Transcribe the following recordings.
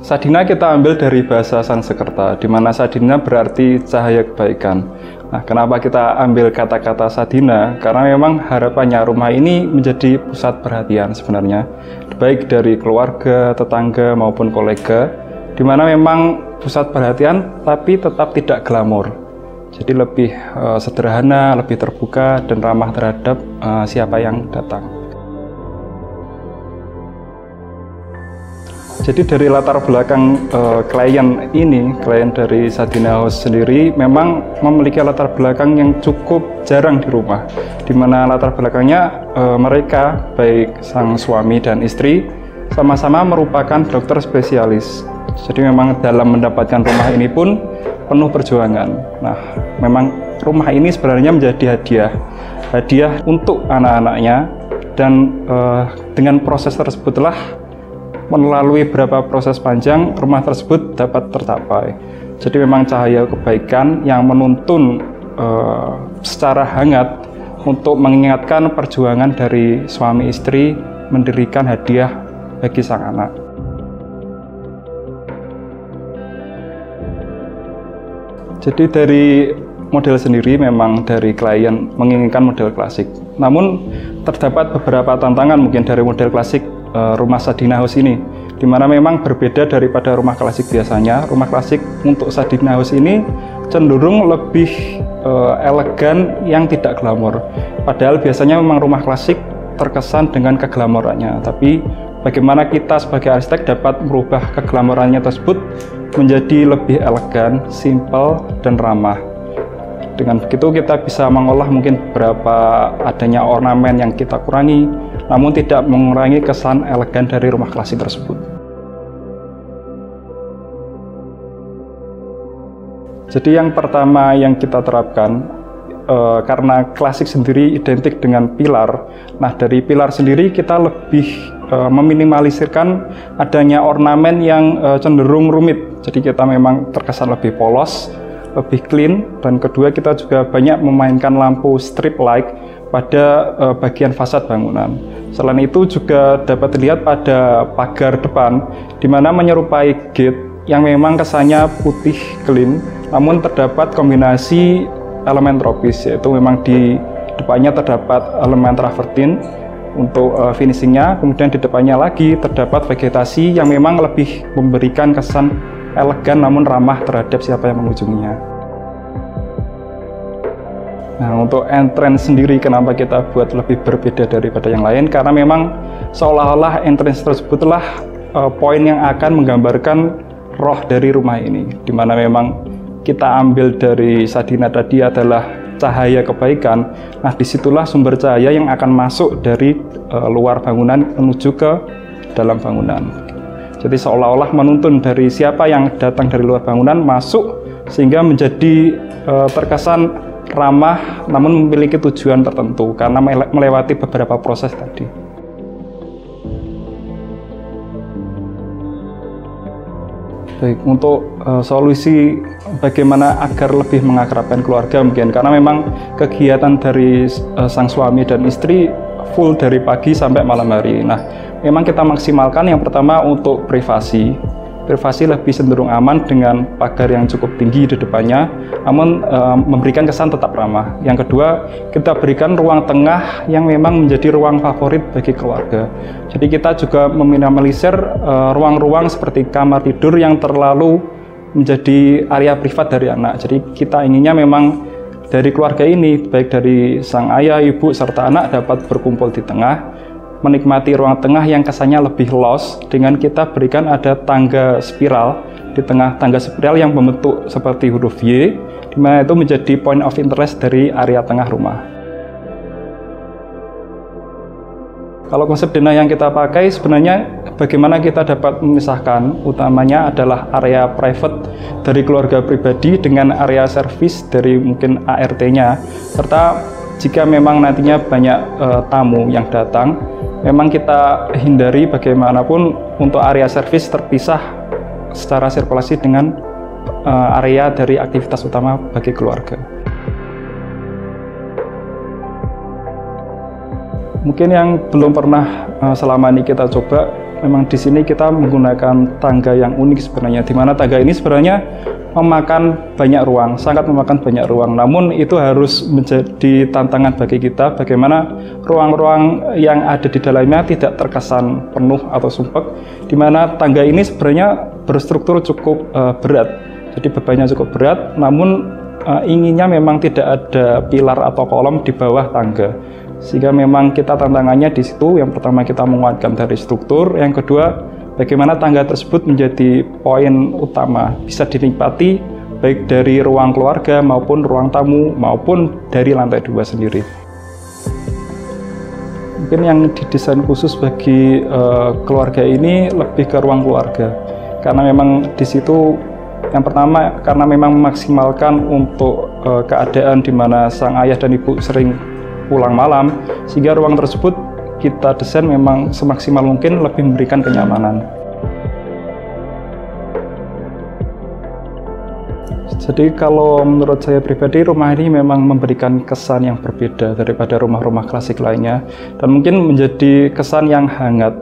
Sadhina kita ambil dari bahasa Sanskerta, di mana sadhina berarti cahaya kebaikan. Nah, kenapa kita ambil kata-kata sadhina? Karena memang harapannya rumah ini menjadi pusat perhatian sebenarnya, baik dari keluarga, tetangga, maupun kolega, di mana memang pusat perhatian tapi tetap tidak glamor. Jadi lebih sederhana, lebih terbuka, dan ramah terhadap siapa yang datang. Jadi dari latar belakang klien dari Sadhina House sendiri memang memiliki latar belakang yang cukup jarang di rumah, di mana latar belakangnya mereka, baik sang suami dan istri, sama-sama merupakan dokter spesialis. Jadi memang dalam mendapatkan rumah ini pun penuh perjuangan. Nah, memang rumah ini sebenarnya menjadi hadiah untuk anak-anaknya, dan dengan proses tersebutlah, melalui beberapa proses panjang, rumah tersebut dapat tercapai. Jadi memang cahaya kebaikan yang menuntun secara hangat untuk mengingatkan perjuangan dari suami istri mendirikan hadiah bagi sang anak. Jadi dari model sendiri memang dari klien menginginkan model klasik. Namun terdapat beberapa tantangan mungkin dari model klasik rumah Sadhina House ini, di mana memang berbeda daripada rumah klasik biasanya. Rumah klasik untuk Sadhina House ini cenderung lebih elegan yang tidak glamor. Padahal biasanya memang rumah klasik terkesan dengan keglamorannya. Tapi bagaimana kita sebagai arsitek dapat merubah keglamorannya tersebut menjadi lebih elegan, simpel, dan ramah. Dengan begitu kita bisa mengolah mungkin beberapa adanya ornamen yang kita kurangi, namun tidak mengurangi kesan elegan dari rumah klasik tersebut. Jadi yang pertama yang kita terapkan, karena klasik sendiri identik dengan pilar, nah dari pilar sendiri kita lebih meminimalisirkan adanya ornamen yang cenderung rumit. Jadi kita memang terkesan lebih polos, lebih clean, dan kedua kita juga banyak memainkan lampu strip light pada bagian fasad bangunan. Selain itu juga dapat dilihat pada pagar depan, di mana menyerupai gate yang memang kesannya putih clean, namun terdapat kombinasi elemen tropis, yaitu memang di depannya terdapat elemen travertin untuk finishingnya, kemudian di depannya lagi terdapat vegetasi yang memang lebih memberikan kesan elegan namun ramah terhadap siapa yang mengunjunginya. Nah, untuk entrance sendiri kenapa kita buat lebih berbeda daripada yang lain? Karena memang seolah-olah entrance tersebutlah poin yang akan menggambarkan roh dari rumah ini, di mana memang kita ambil dari Sadhina tadi adalah cahaya kebaikan. Nah, disitulah sumber cahaya yang akan masuk dari luar bangunan menuju ke dalam bangunan. Jadi seolah-olah menuntun dari siapa yang datang dari luar bangunan masuk, sehingga menjadi terkesan ramah namun memiliki tujuan tertentu karena melewati beberapa proses tadi. Baik, untuk solusi bagaimana agar lebih mengakrabkan keluarga mungkin, karena memang kegiatan dari sang suami dan istri full dari pagi sampai malam hari. Nah, memang kita maksimalkan yang pertama untuk privasi. Privasi lebih cenderung aman dengan pagar yang cukup tinggi di depannya, namun memberikan kesan tetap ramah. Yang kedua, kita berikan ruang tengah yang memang menjadi ruang favorit bagi keluarga. Jadi kita juga meminimalisir ruang-ruang seperti kamar tidur yang terlalu menjadi area privat dari anak. Jadi kita inginnya memang dari keluarga ini, baik dari sang ayah, ibu, serta anak dapat berkumpul di tengah, menikmati ruang tengah yang kesannya lebih luas, dengan kita berikan ada tangga spiral di tengah. Tangga spiral yang membentuk seperti huruf Y, di mana itu menjadi point of interest dari area tengah rumah. Kalau konsep denah yang kita pakai sebenarnya bagaimana kita dapat memisahkan, utamanya adalah area private dari keluarga pribadi dengan area service dari mungkin ART-nya, serta jika memang nantinya banyak tamu yang datang, memang kita hindari bagaimanapun untuk area servis terpisah secara sirkulasi dengan area dari aktivitas utama bagi keluarga. Mungkin yang belum pernah selama ini kita coba, memang di sini kita menggunakan tangga yang unik sebenarnya, di mana tangga ini sebenarnya memakan banyak ruang, sangat memakan banyak ruang. Namun itu harus menjadi tantangan bagi kita, bagaimana ruang-ruang yang ada di dalamnya tidak terkesan penuh atau sumpek, di mana tangga ini sebenarnya berstruktur cukup berat, jadi bebannya cukup berat, namun inginnya memang tidak ada pilar atau kolom di bawah tangga. Sehingga memang kita tantangannya di situ, yang pertama kita menguatkan dari struktur, yang kedua bagaimana tangga tersebut menjadi poin utama, bisa dinikmati baik dari ruang keluarga maupun ruang tamu maupun dari lantai 2 sendiri. Mungkin yang didesain khusus bagi keluarga ini lebih ke ruang keluarga, karena memang di situ yang pertama karena memang memaksimalkan untuk keadaan di mana sang ayah dan ibu sering pulang malam, sehingga ruang tersebut kita desain memang semaksimal mungkin lebih memberikan kenyamanan. Jadi kalau menurut saya pribadi, rumah ini memang memberikan kesan yang berbeda daripada rumah-rumah klasik lainnya, dan mungkin menjadi kesan yang hangat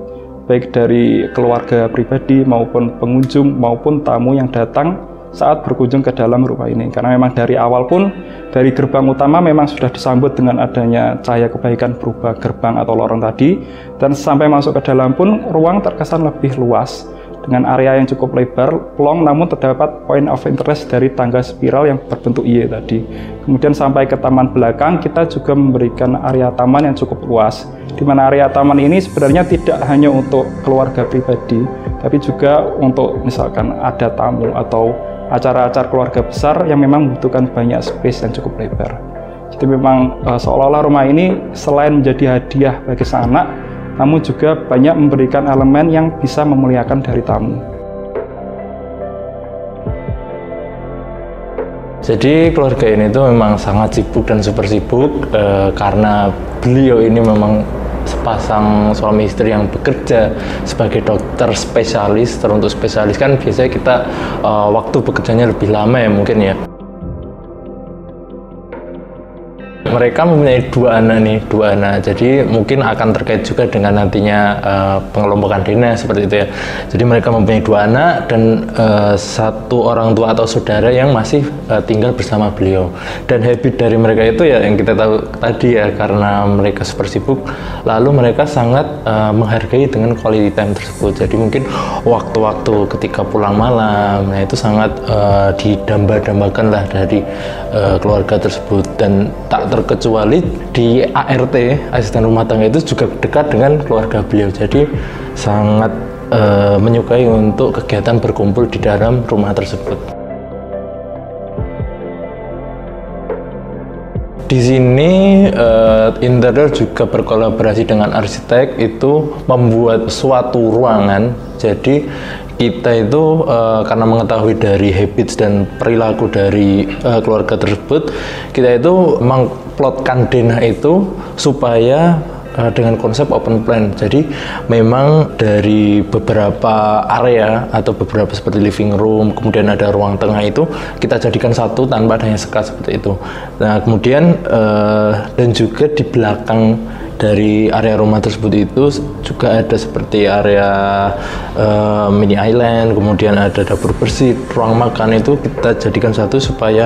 baik dari keluarga pribadi maupun pengunjung maupun tamu yang datang saat berkunjung ke dalam rumah ini. Karena memang dari awal pun, dari gerbang utama memang sudah disambut dengan adanya cahaya kebaikan berupa gerbang atau lorong tadi, dan sampai masuk ke dalam pun ruang terkesan lebih luas dengan area yang cukup lebar, long, namun terdapat point of interest dari tangga spiral yang berbentuk Y tadi. Kemudian sampai ke taman belakang, kita juga memberikan area taman yang cukup luas, di mana area taman ini sebenarnya tidak hanya untuk keluarga pribadi, tapi juga untuk misalkan ada tamu atau acara-acara keluarga besar yang memang membutuhkan banyak space yang cukup lebar. Jadi memang seolah-olah rumah ini selain menjadi hadiah bagi sang anak, namun juga banyak memberikan elemen yang bisa memuliakan dari tamu. Jadi keluarga ini tuh memang sangat sibuk dan super sibuk karena beliau ini memang sepasang suami istri yang bekerja sebagai dokter spesialis. Untuk spesialis kan biasanya kita waktu bekerjanya lebih lama ya mungkin ya. Mereka mempunyai 2 anak nih, 2 anak. Jadi mungkin akan terkait juga dengan nantinya pengelompokan dana seperti itu ya. Jadi mereka mempunyai 2 anak dan 1 orang tua atau saudara yang masih tinggal bersama beliau. Dan habit dari mereka itu ya yang kita tahu tadi ya, karena mereka super sibuk, lalu mereka sangat menghargai dengan quality time tersebut. Jadi mungkin waktu-waktu ketika pulang malam, nah itu sangat didamba-dambakan lah dari keluarga tersebut. Dan tak terkecuali di ART, asisten rumah tangga, itu juga dekat dengan keluarga beliau. Jadi sangat menyukai untuk kegiatan berkumpul di dalam rumah tersebut. Di sini interior juga berkolaborasi dengan arsitek, itu membuat suatu ruangan. Jadi kita itu karena mengetahui dari habits dan perilaku dari keluarga tersebut, kita itu mengplotkan denah itu supaya dengan konsep open plan. Jadi memang dari beberapa area atau beberapa seperti living room, kemudian ada ruang tengah, itu kita jadikan satu tanpa adanya sekat seperti itu. Nah kemudian dan juga di belakang dari area rumah tersebut itu juga ada seperti area mini island, kemudian ada dapur bersih, ruang makan, itu kita jadikan satu supaya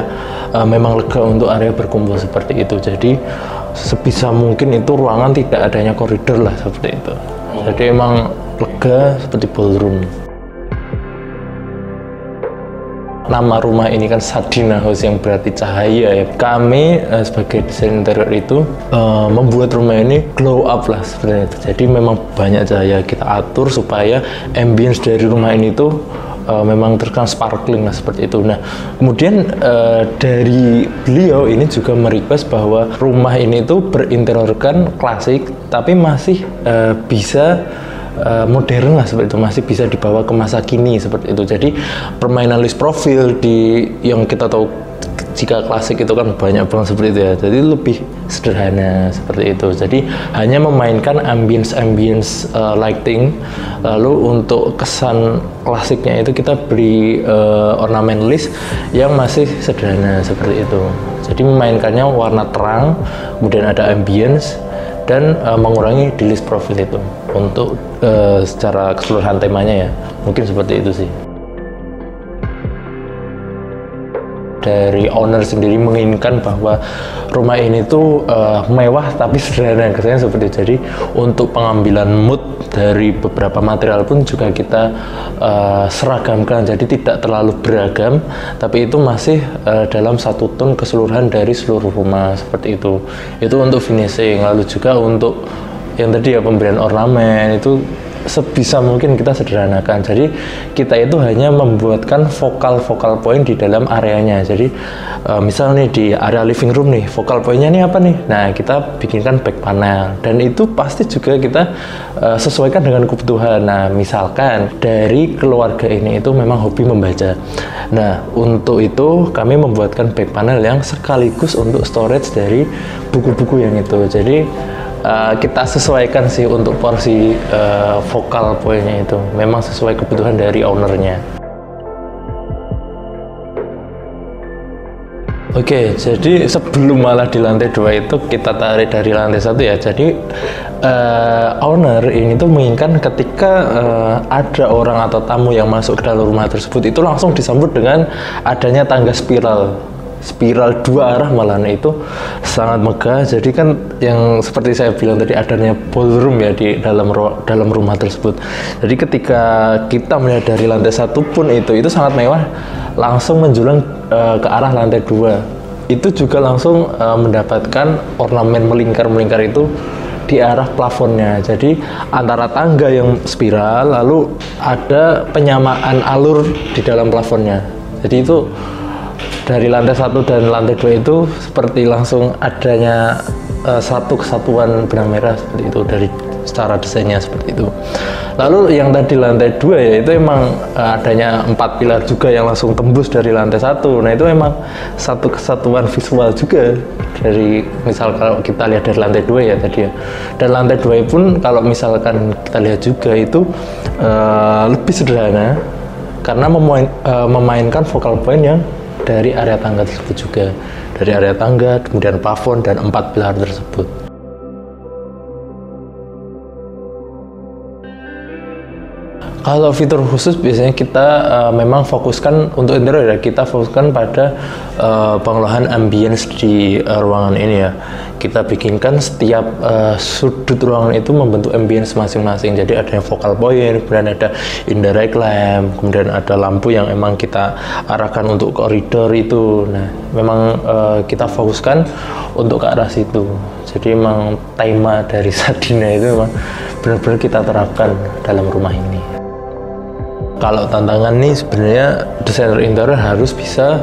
memang lega untuk area berkumpul seperti itu. Jadi sebisa mungkin itu ruangan tidak adanya koridor lah seperti itu. Jadi emang lega seperti ballroom. Nama rumah ini kan Sadina House yang berarti cahaya ya. Kami sebagai desain interior itu membuat rumah ini glow up lah seperti itu. Jadi memang banyak cahaya kita atur supaya ambience dari rumah ini tuh memang terkesan sparkling lah seperti itu. Nah kemudian dari beliau ini juga merequest bahwa rumah ini tuh berinteriorkan klasik tapi masih bisa modern lah seperti itu, masih bisa dibawa ke masa kini seperti itu. Jadi permainan list profil di yang kita tahu jika klasik itu kan banyak banget seperti itu ya, jadi lebih sederhana seperti itu. Jadi hanya memainkan ambience lighting, lalu untuk kesan klasiknya itu kita beri ornamen list yang masih sederhana seperti itu. Jadi memainkannya warna terang, kemudian ada ambience, dan mengurangi delete profil itu untuk secara keseluruhan temanya ya, mungkin seperti itu sih. Dari owner sendiri menginginkan bahwa rumah ini tuh mewah tapi sederhana, kesannya seperti itu. Jadi untuk pengambilan mood dari beberapa material pun juga kita seragamkan, jadi tidak terlalu beragam, tapi itu masih dalam satu tone keseluruhan dari seluruh rumah seperti itu. Itu untuk finishing. Lalu juga untuk yang tadi ya, pemberian ornamen itu sebisa mungkin kita sederhanakan. Jadi kita itu hanya membuatkan vokal point di dalam areanya. Jadi misal nih di area living room nih, vokal pointnya nih apa nih? Nah, kita bikinkan back panel, dan itu pasti juga kita sesuaikan dengan kebutuhan. Nah, misalkan dari keluarga ini itu memang hobi membaca. Nah, untuk itu kami membuatkan back panel yang sekaligus untuk storage dari buku-buku yang itu. Jadi kita sesuaikan sih untuk porsi vokal poinnya itu, memang sesuai kebutuhan dari ownernya. Oke, jadi sebelum malah di lantai 2 itu kita tarik dari lantai 1 ya. Jadi owner ini tuh menginginkan ketika ada orang atau tamu yang masuk ke dalam rumah tersebut itu langsung disambut dengan adanya tangga spiral 2 arah, malah itu sangat megah. Jadi kan yang seperti saya bilang tadi, adanya ballroom ya di dalam rumah tersebut. Jadi ketika kita melihat dari lantai 1 pun itu sangat mewah, langsung menjulang ke arah lantai 2. Itu juga langsung mendapatkan ornamen melingkar itu di arah plafonnya. Jadi antara tangga yang spiral, lalu ada penyamaan alur di dalam plafonnya. Jadi itu dari lantai 1 dan lantai 2 itu seperti langsung adanya satu kesatuan benang merah seperti itu dari secara desainnya seperti itu. Lalu yang tadi lantai 2 ya, itu emang adanya 4 pilar juga yang langsung tembus dari lantai 1. Nah, itu emang satu kesatuan visual juga dari, misal kalau kita lihat dari lantai 2 ya tadi ya. Dan lantai 2 pun kalau misalkan kita lihat juga itu lebih sederhana karena memainkan focal point yang dari area tangga tersebut juga, dari area tangga, kemudian plafon dan 4 pilar tersebut. Kalau fitur khusus biasanya kita memang fokuskan untuk interior ya, kita fokuskan pada pengelolaan ambience di ruangan ini ya. Kita bikinkan setiap sudut ruangan itu membentuk ambience masing-masing. Jadi ada yang focal point, kemudian ada indirect lamp, kemudian ada lampu yang emang kita arahkan untuk koridor itu. Nah, memang kita fokuskan untuk ke arah situ. Jadi memang tema dari Sadina itu memang benar-benar kita terapkan dalam rumah ini. Kalau tantangan nih sebenarnya desainer interior harus bisa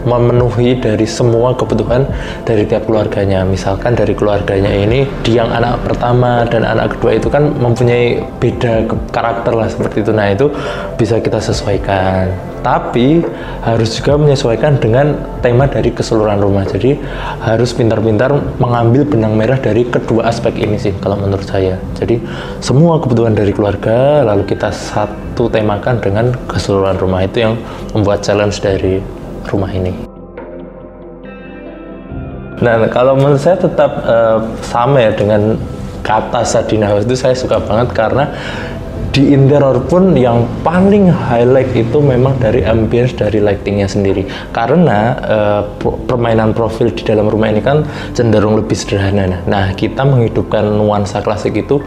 memenuhi dari semua kebutuhan dari tiap keluarganya. Misalkan dari keluarganya ini, yang anak pertama dan anak kedua itu kan mempunyai beda karakter lah seperti itu. Nah, itu bisa kita sesuaikan, tapi harus juga menyesuaikan dengan tema dari keseluruhan rumah. Jadi harus pintar-pintar mengambil benang merah dari kedua aspek ini sih kalau menurut saya. Jadi semua kebutuhan dari keluarga lalu kita satu temakan dengan keseluruhan rumah, itu yang membuat challenge dari rumah ini. Nah, kalau menurut saya tetap sama ya dengan kata Sadina House, itu saya suka banget karena di interior pun yang paling highlight itu memang dari ambience, dari lightingnya sendiri. Karena permainan profil di dalam rumah ini kan cenderung lebih sederhana. Nah, kita menghidupkan nuansa klasik itu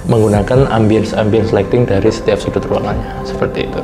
menggunakan ambience lighting dari setiap sudut ruangannya, seperti itu.